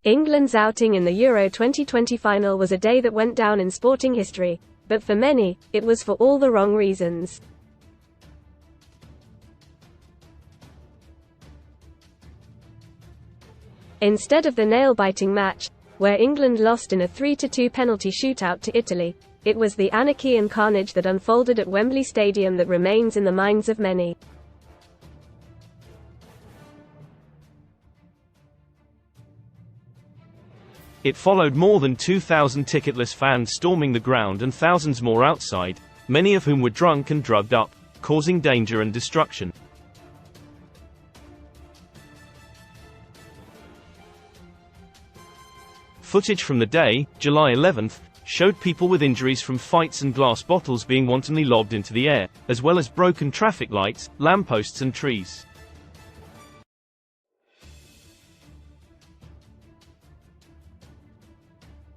England's outing in the Euro 2020 final was a day that went down in sporting history, but for many, it was for all the wrong reasons. Instead of the nail-biting match, where England lost in a 3-2 penalty shootout to Italy, it was the anarchy and carnage that unfolded at Wembley Stadium that remains in the minds of many. It followed more than 2,000 ticketless fans storming the ground and thousands more outside, many of whom were drunk and drugged up, causing danger and destruction. Footage from the day, July 11th, showed people with injuries from fights and glass bottles being wantonly lobbed into the air, as well as broken traffic lights, lampposts and trees.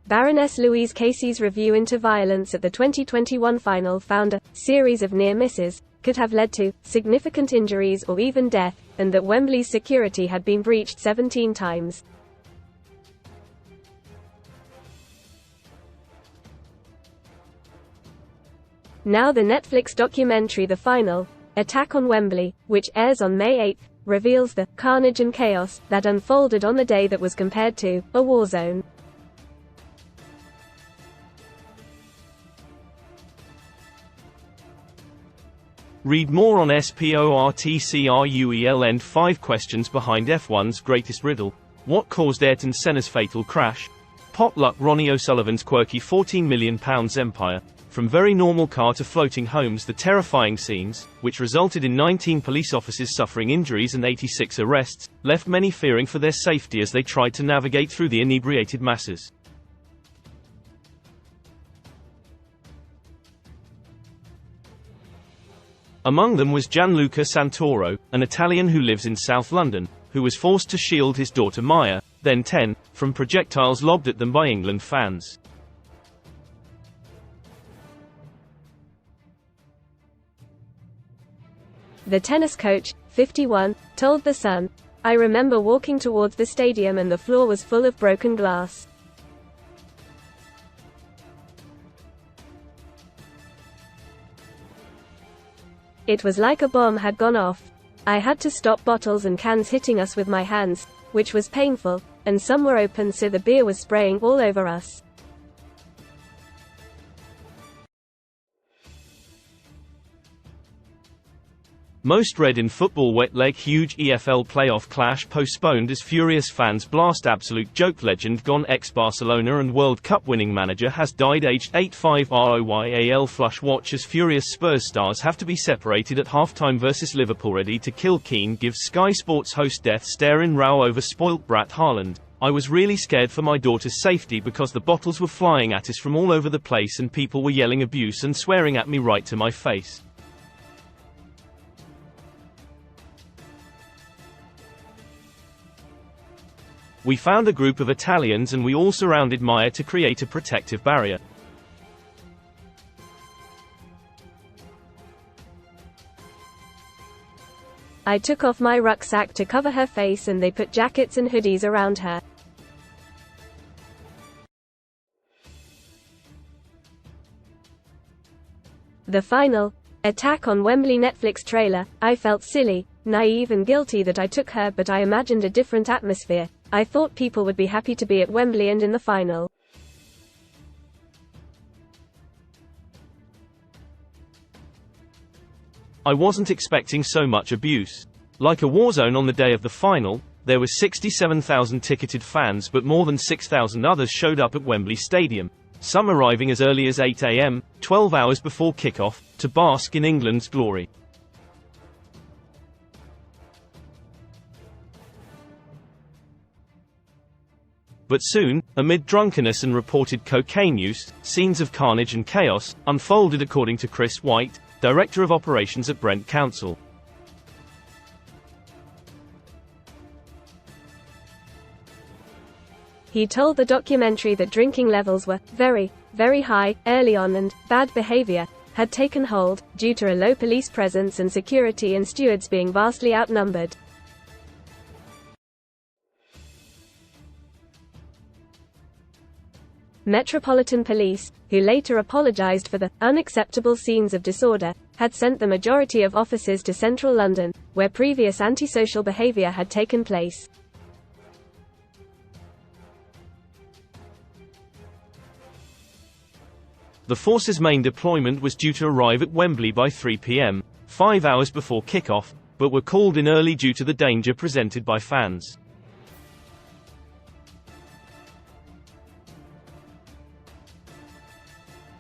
Baroness Louise Casey's review into violence at the 2021 final found a series of near misses could have led to significant injuries or even death, and that Wembley's security had been breached 17 times. Now the Netflix documentary The Final, Attack on Wembley, which airs on May 8, reveals the carnage and chaos that unfolded on the day that was compared to a war zone. Read more on SPORTCRUEL and 5 questions behind F1's greatest riddle. What caused Ayrton Senna's fatal crash? Potluck Ronnie O'Sullivan's quirky £14 million empire. From very normal car to floating homes, the terrifying scenes, which resulted in 19 police officers suffering injuries and 86 arrests, left many fearing for their safety as they tried to navigate through the inebriated masses. Among them was Gianluca Santoro, an Italian who lives in South London, who was forced to shield his daughter Maya, then 10, from projectiles lobbed at them by England fans. The tennis coach, 51, told The Sun, "I remember walking towards the stadium and the floor was full of broken glass. It was like a bomb had gone off. I had to stop bottles and cans hitting us with my hands, which was painful, and some were open so the beer was spraying all over us." Most read in football wet leg huge EFL playoff clash postponed as furious fans blast absolute joke legend gone ex-Barcelona and World Cup winning manager has died aged 85 ROYAL flush watch as furious Spurs stars have to be separated at halftime versus Liverpool. Ready to kill Keane gives Sky Sports host death stare in row over spoilt brat Haaland. I was really scared for my daughter's safety because the bottles were flying at us from all over the place and people were yelling abuse and swearing at me right to my face. We found a group of Italians and we all surrounded Maya to create a protective barrier. I took off my rucksack to cover her face and they put jackets and hoodies around her. The Final, Attack on Wembley Netflix trailer. I felt silly, naive and guilty that I took her, but I imagined a different atmosphere. I thought people would be happy to be at Wembley and in the final. I wasn't expecting so much abuse. Like a war zone on the day of the final, there were 67,000 ticketed fans, but more than 6,000 others showed up at Wembley Stadium, some arriving as early as 8 a.m., 12 hours before kickoff, to bask in England's glory. But soon, amid drunkenness and reported cocaine use, scenes of carnage and chaos unfolded, according to Chris White, Director of Operations at Brent Council. He told the documentary that drinking levels were very, very high early on and bad behavior had taken hold, due to a low police presence and security and stewards being vastly outnumbered. Metropolitan Police, who later apologized for the unacceptable scenes of disorder, had sent the majority of officers to central London, where previous antisocial behavior had taken place. The force's main deployment was due to arrive at Wembley by 3 p.m., 5 hours before kickoff, but were called in early due to the danger presented by fans.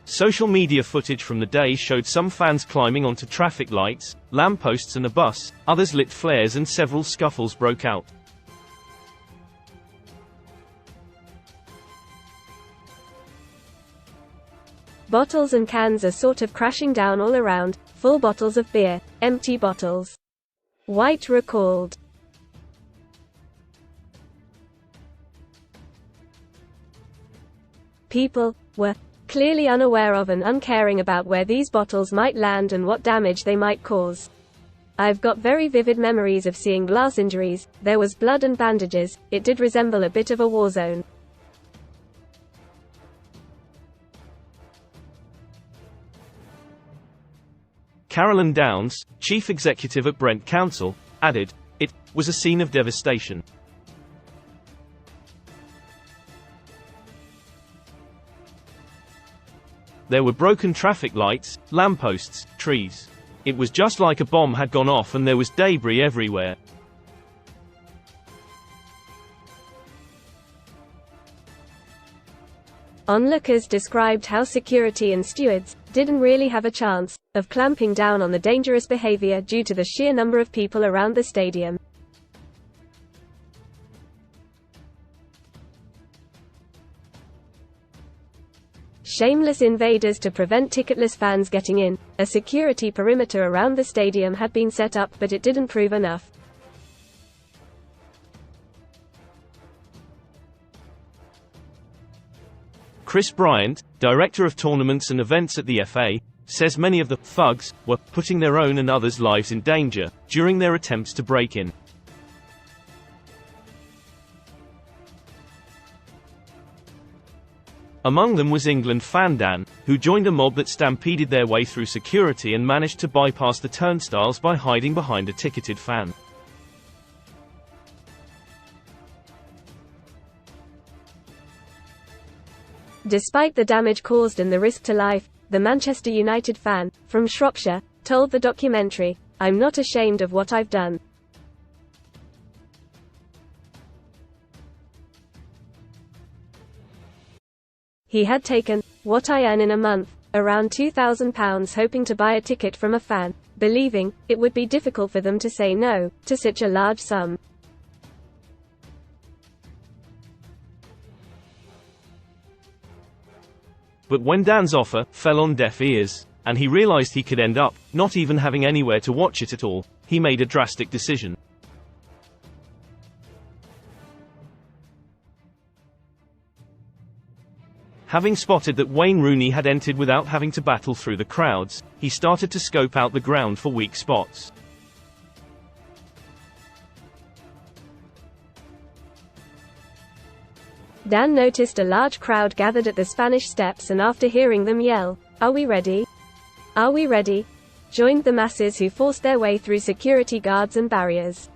Social media footage from the day showed some fans climbing onto traffic lights, lampposts and a bus, others lit flares and several scuffles broke out. Bottles and cans are sort of crashing down all around, full bottles of beer, empty bottles. White recalled. People were clearly unaware of and uncaring about where these bottles might land and what damage they might cause. I've got very vivid memories of seeing glass injuries. There was blood and bandages. It did resemble a bit of a war zone. Carolyn Downs, chief executive at Brent Council, added, "It was a scene of devastation. There were broken traffic lights, lampposts, trees. It was just like a bomb had gone off and there was debris everywhere." Onlookers described how security and stewards didn't really have a chance of clamping down on the dangerous behavior due to the sheer number of people around the stadium. Shameless invaders to prevent ticketless fans getting in. A security perimeter around the stadium had been set up, but it didn't prove enough. Chris Bryant, director of tournaments and events at the FA, says many of the thugs were putting their own and others' lives in danger during their attempts to break in. Among them was England fan Dan, who joined a mob that stampeded their way through security and managed to bypass the turnstiles by hiding behind a ticketed fan. Despite the damage caused and the risk to life, the Manchester United fan, from Shropshire, told the documentary, "I'm not ashamed of what I've done. He had taken what I earn in a month, around £2,000, hoping to buy a ticket from a fan, believing it would be difficult for them to say no to such a large sum." But when Dan's offer fell on deaf ears, and he realized he could end up not even having anywhere to watch it at all, he made a drastic decision. Having spotted that Wayne Rooney had entered without having to battle through the crowds, he started to scope out the ground for weak spots. Dan noticed a large crowd gathered at the Spanish Steps, and after hearing them yell, "Are we ready? Are we ready?" joined the masses who forced their way through security guards and barriers.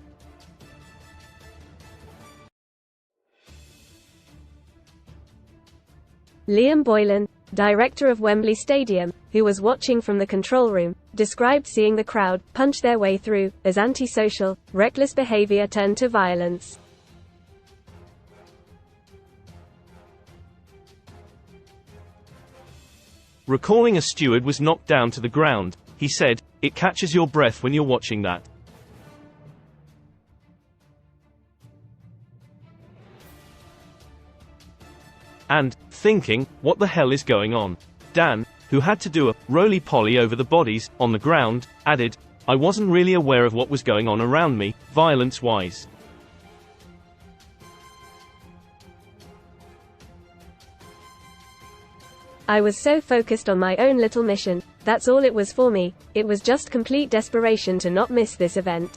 Liam Boylan, director of Wembley Stadium, who was watching from the control room, described seeing the crowd punch their way through as antisocial, reckless behavior turned to violence. Recalling a steward was knocked down to the ground, he said, "It catches your breath when you're watching that." And, thinking, what the hell is going on? Dan, who had to do a roly-poly over the bodies on the ground, added, "I wasn't really aware of what was going on around me, violence-wise. I was so focused on my own little mission, that's all it was for me. It was just complete desperation to not miss this event."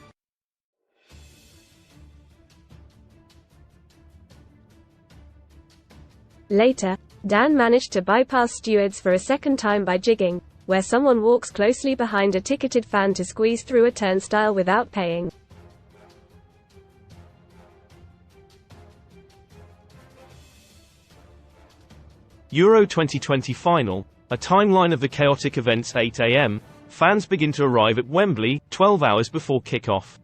Later, Dan managed to bypass stewards for a second time by jigging, where someone walks closely behind a ticketed fan to squeeze through a turnstile without paying. Euro 2020 final, a timeline of the chaotic events. 8 a.m. Fans begin to arrive at Wembley, 12 hours before kick-off.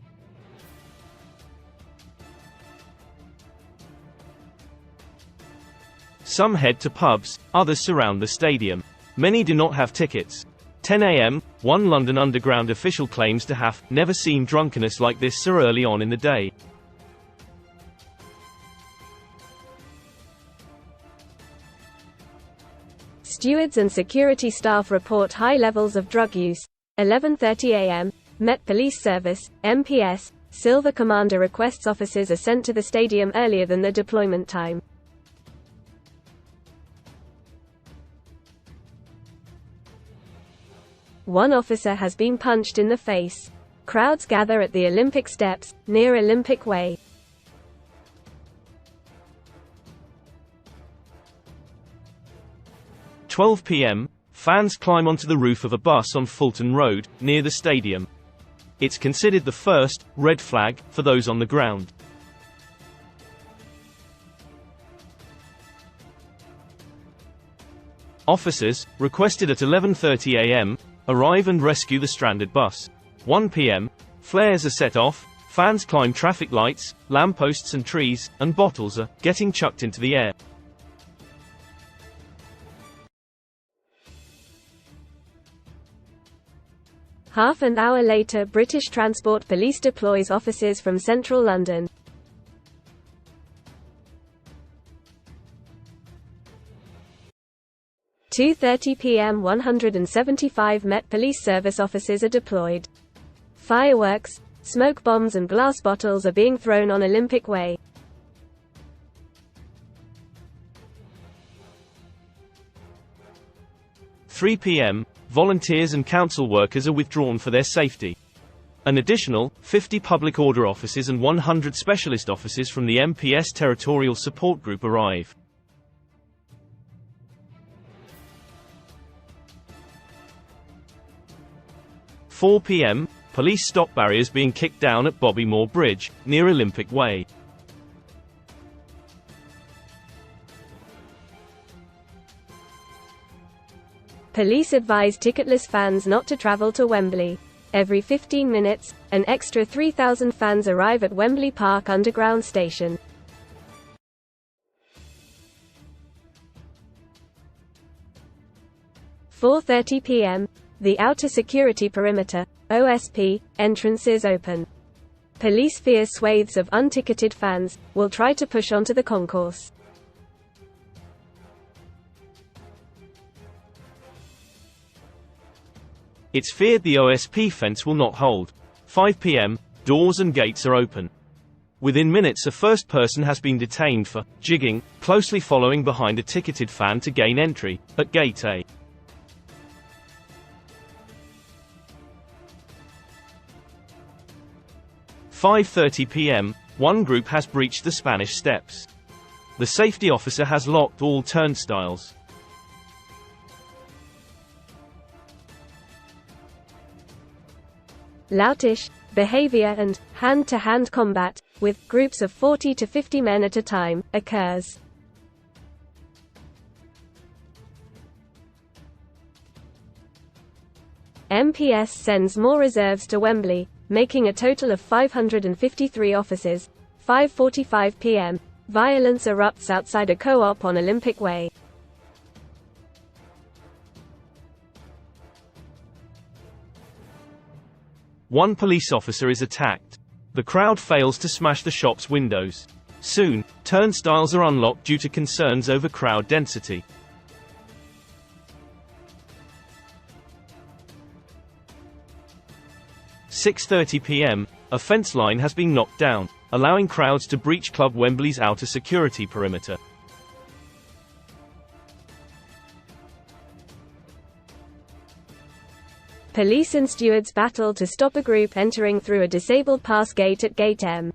Some head to pubs, others surround the stadium. Many do not have tickets. 10 a.m. One London Underground official claims to have never seen drunkenness like this so early on in the day. Stewards and security staff report high levels of drug use. 11:30 a.m. Met Police Service, MPS, Silver Commander requests officers are sent to the stadium earlier than the deployment time. One officer has been punched in the face. Crowds gather at the Olympic Steps, near Olympic Way. – 12 p.m. Fans climb onto the roof of a bus on Fulton Road, near the stadium. It's considered the first red flag for those on the ground. Officers, requested at 11:30 a.m., arrive and rescue the stranded bus. 1 p.m. Flares are set off, fans climb traffic lights, lampposts and trees, and bottles are getting chucked into the air. Half an hour later, British Transport Police deploys officers from central London. – 2:30 p.m. 175 Met Police Service officers are deployed. Fireworks, smoke bombs and glass bottles are being thrown on Olympic Way. – 3 p.m. Volunteers and council workers are withdrawn for their safety. An additional 50 public order officers and 100 specialist officers from the MPS Territorial Support Group arrive. – 4 p.m. Police stop barriers being kicked down at Bobby Moore Bridge, near Olympic Way. Police advise ticketless fans not to travel to Wembley. Every 15 minutes, an extra 3,000 fans arrive at Wembley Park Underground Station. – 4:30 p.m. The outer security perimeter, OSP, entrances open. Police fear swathes of unticketed fans will try to push onto the concourse. It's feared the OSP fence will not hold. 5 p.m. Doors and gates are open. Within minutes, a first person has been detained for jigging, closely following behind a ticketed fan to gain entry at Gate A. – 5:30 p.m. One group has breached the Spanish Steps. The safety officer has locked all turnstiles. Loutish behavior and hand-to-hand combat, with groups of 40 to 50 men at a time, occurs. MPS sends more reserves to Wembley, making a total of 553 officers. 5:45 p.m. Violence erupts outside a co-op on Olympic Way. One police officer is attacked. The crowd fails to smash the shop's windows. Soon, turnstiles are unlocked due to concerns over crowd density. – 6:30 p.m. A fence line has been knocked down, allowing crowds to breach Club Wembley's outer security perimeter. Police and stewards battle to stop a group entering through a disabled pass gate at Gate M.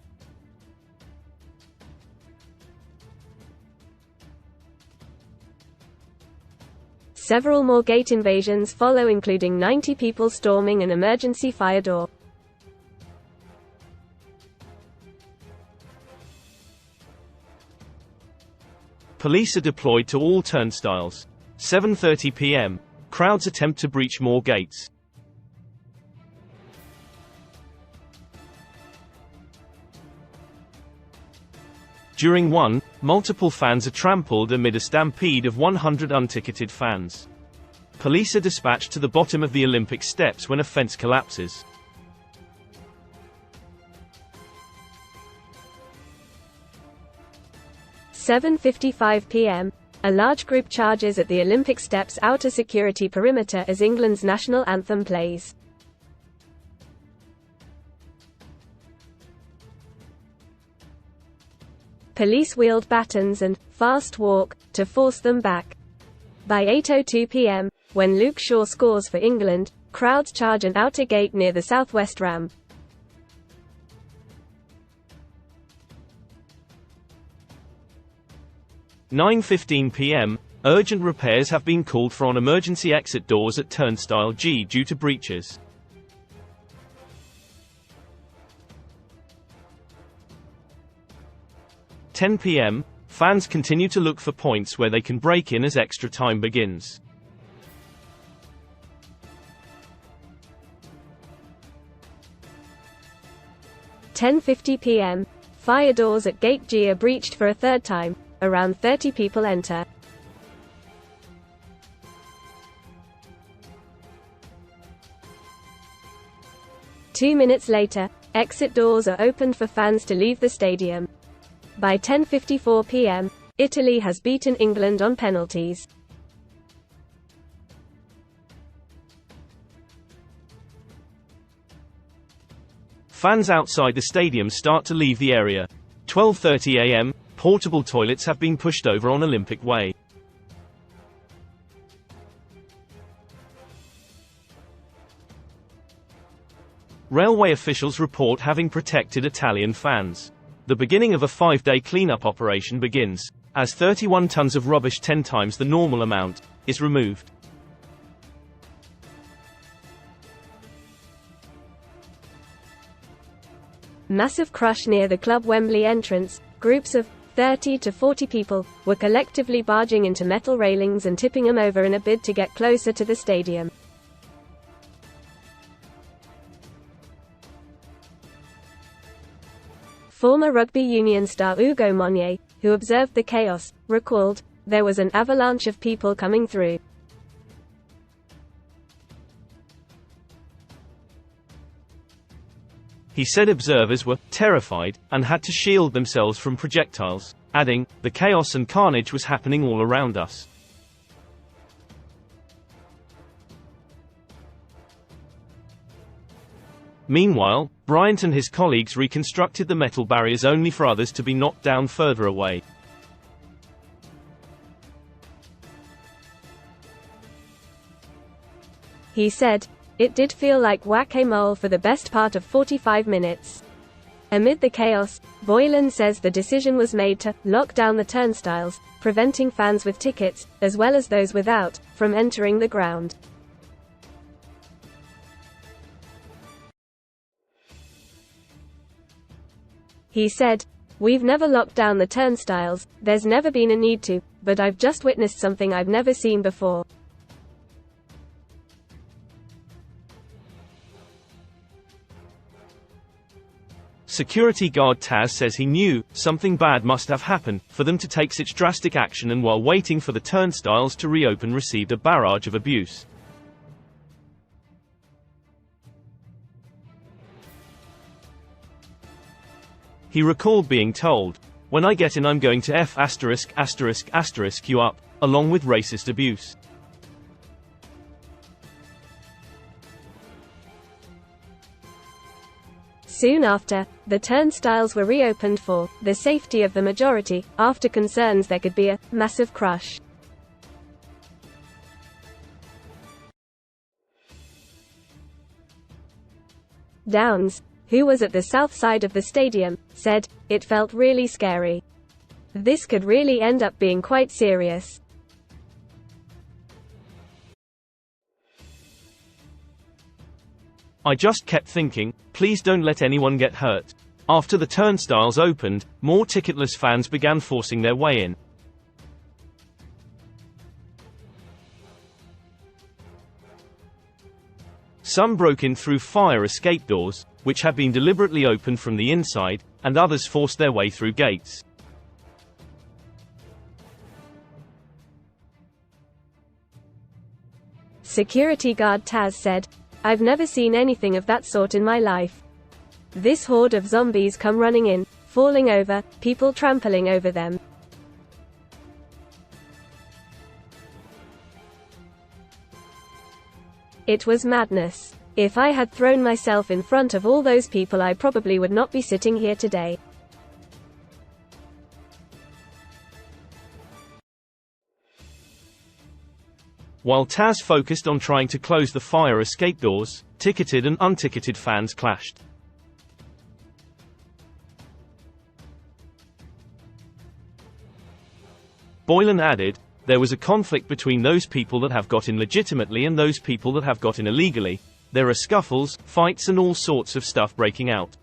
Several more gate invasions follow, including 90 people storming an emergency fire door. Police are deployed to all turnstiles. 7:30 p.m. Crowds attempt to breach more gates. During one, multiple fans are trampled amid a stampede of 100 unticketed fans. Police are dispatched to the bottom of the Olympic steps when a fence collapses. "7:55 p.m. A large group charges at the Olympic steps' outer security perimeter as England's national anthem plays. Police wield batons and fast walk to force them back. By 8:02 p.m., when Luke Shaw scores for England, crowds charge an outer gate near the southwest ramp. "9:15 p.m. Urgent repairs have been called for on emergency exit doors at Turnstile G due to breaches. "10 p.m. Fans continue to look for points where they can break in as extra time begins. "10:50 p.m. Fire doors at Gate G are breached for a third time. Around 30 people enter. Two minutes later, exit doors are opened for fans to leave the stadium. By 10:54 p.m., Italy has beaten England on penalties. Fans outside the stadium start to leave the area. 12:30 a.m. Portable toilets have been pushed over on Olympic Way. Railway officials report having protected Italian fans. The beginning of a 5-day cleanup operation begins, as 31 tons of rubbish, 10 times the normal amount, is removed. Massive crush near the club Wembley entrance. Groups of 30 to 40 people were collectively barging into metal railings and tipping them over in a bid to get closer to the stadium. Former rugby union star Hugo Monnier, who observed the chaos, recalled, "There was an avalanche of people coming through. He said observers were terrified and had to shield themselves from projectiles, adding, "The chaos and carnage was happening all around us." Meanwhile, Bryant and his colleagues reconstructed the metal barriers only for others to be knocked down further away. He said, "It did feel like whack-a-mole for the best part of 45 minutes. Amid the chaos, Boylan says the decision was made to lock down the turnstiles, preventing fans with tickets, as well as those without, from entering the ground. He said, "We've never locked down the turnstiles, there's never been a need to, but I've just witnessed something I've never seen before." Security guard Taz says he knew something bad must have happened for them to take such drastic action, and while waiting for the turnstiles to reopen received a barrage of abuse. He recalled being told, "When I get in I'm going to F*** you up," along with racist abuse. Soon after, the turnstiles were reopened for the safety of the majority, after concerns there could be a massive crush. Downs, who was at the south side of the stadium, said, "It felt really scary. This could really end up being quite serious." I just kept thinking, please don't let anyone get hurt. After the turnstiles opened, more ticketless fans began forcing their way in. Some broke in through fire escape doors, which had been deliberately opened from the inside, and others forced their way through gates. Security guard Taz said, "I've never seen anything of that sort in my life. This horde of zombies come running in, falling over, people trampling over them. It was madness. If I had thrown myself in front of all those people, I probably would not be sitting here today." While Taz focused on trying to close the fire escape doors, ticketed and unticketed fans clashed. Boylan added, "There was a conflict between those people that have got in legitimately and those people that have got in illegally. There are scuffles, fights and all sorts of stuff breaking out."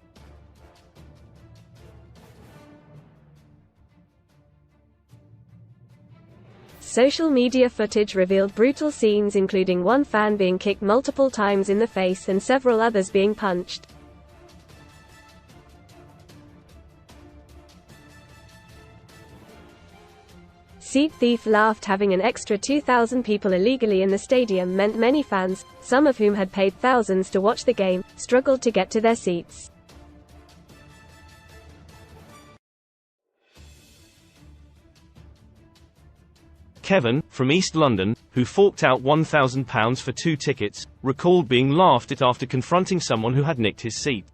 Social media footage revealed brutal scenes including one fan being kicked multiple times in the face and several others being punched. Seat Thief laughed. Having an extra 2,000 people illegally in the stadium meant many fans, some of whom had paid thousands to watch the game, struggled to get to their seats. Kevin, from East London, who forked out £1,000 for 2 tickets, recalled being laughed at after confronting someone who had nicked his seat.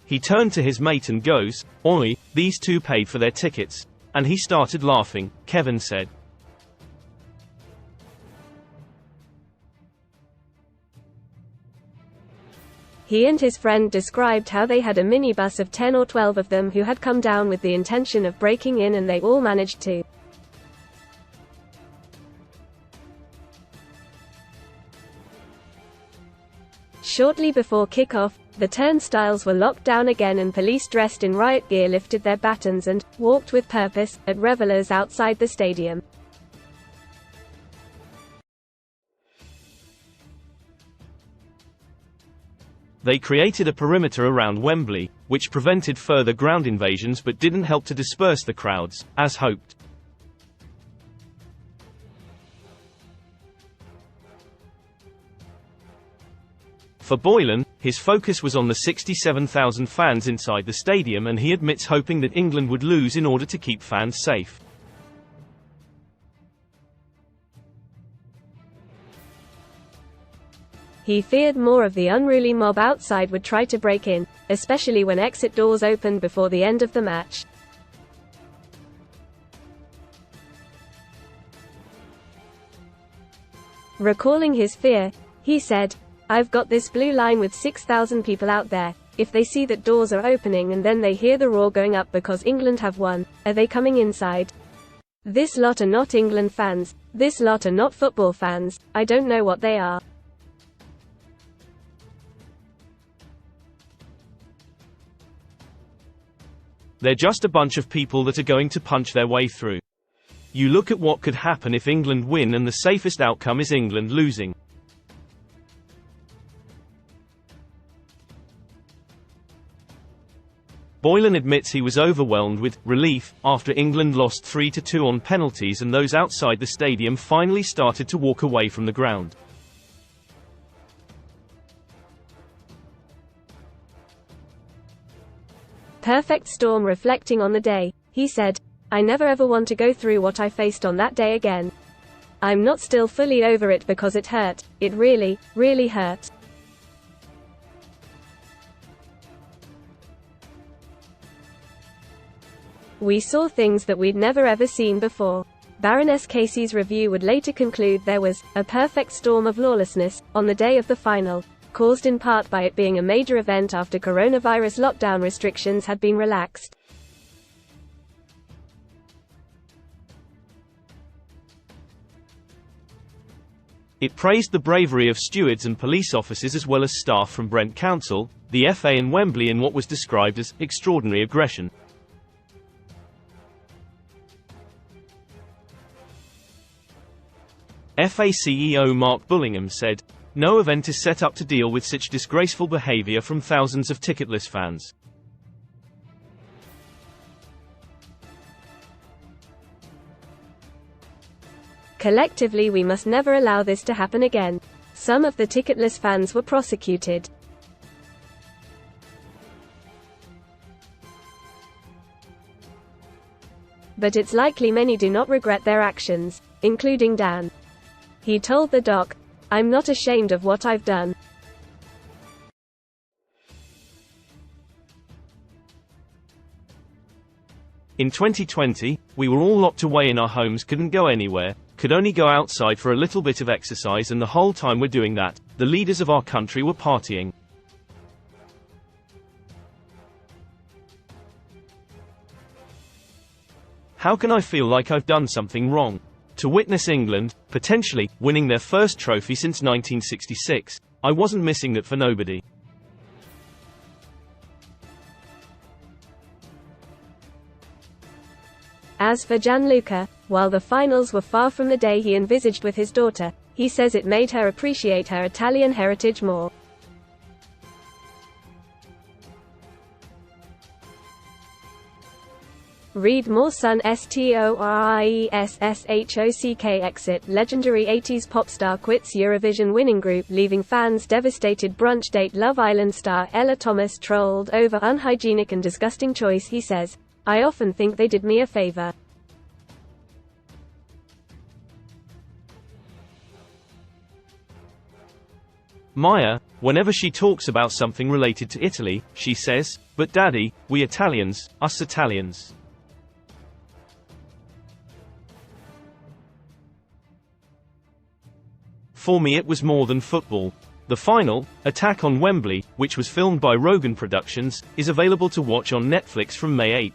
He turned to his mate and goes, "Oi, these two paid for their tickets." And he started laughing, Kevin said. He and his friend described how they had a minibus of 10 or 12 of them who had come down with the intention of breaking in, and they all managed to. Shortly before kick-off, the turnstiles were locked down again and police dressed in riot gear lifted their batons and walked with purpose at revelers outside the stadium. They created a perimeter around Wembley, which prevented further ground invasions but didn't help to disperse the crowds, as hoped. For Boylan, his focus was on the 67,000 fans inside the stadium, and he admits hoping that England would lose in order to keep fans safe. He feared more of the unruly mob outside would try to break in, especially when exit doors opened before the end of the match. Recalling his fear, he said, "I've got this blue line with 6,000 people out there. If they see that doors are opening and then they hear the roar going up because England have won, are they coming inside? This lot are not England fans, this lot are not football fans, I don't know what they are." They're just a bunch of people that are going to punch their way through. You look at what could happen if England win, and the safest outcome is England losing. Boylan admits he was overwhelmed with relief after England lost 3-2 on penalties and those outside the stadium finally started to walk away from the ground. Perfect storm. Reflecting on the day, he said, "I never ever want to go through what I faced on that day again. I'm not still fully over it because it hurt, it really, really hurt." "We saw things that we'd never ever seen before." Baroness Casey's review would later conclude there was a perfect storm of lawlessness on the day of the final, caused in part by it being a major event after coronavirus lockdown restrictions had been relaxed. It praised the bravery of stewards and police officers as well as staff from Brent Council, the FA and Wembley in what was described as extraordinary aggression. FA CEO Mark Bullingham said, "No event is set up to deal with such disgraceful behaviour from thousands of ticketless fans. Collectively, we must never allow this to happen again." Some of the ticketless fans were prosecuted. But it's likely many do not regret their actions, including Dan. He told the doc, "I'm not ashamed of what I've done." In 2020, we were all locked away in our homes, couldn't go anywhere, could only go outside for a little bit of exercise, and the whole time we're doing that, the leaders of our country were partying. How can I feel like I've done something wrong? To witness England, potentially, winning their first trophy since 1966, I wasn't missing that for nobody. As for Gianluca, while the finals were far from the day he envisaged with his daughter, he says it made her appreciate her Italian heritage more. Read more. Son STORIESSHOCK exit. Legendary 80s pop star quits Eurovision winning group, leaving fans devastated. Brunch date. Love Island star Ella Thomas trolled over unhygienic and disgusting choice. He says, "I often think they did me a favor." Maya, whenever she talks about something related to Italy, she says, "But Daddy, we Italians, us Italians." For me it was more than football. The final, Attack on Wembley, which was filmed by Rogan Productions, is available to watch on Netflix from May 8.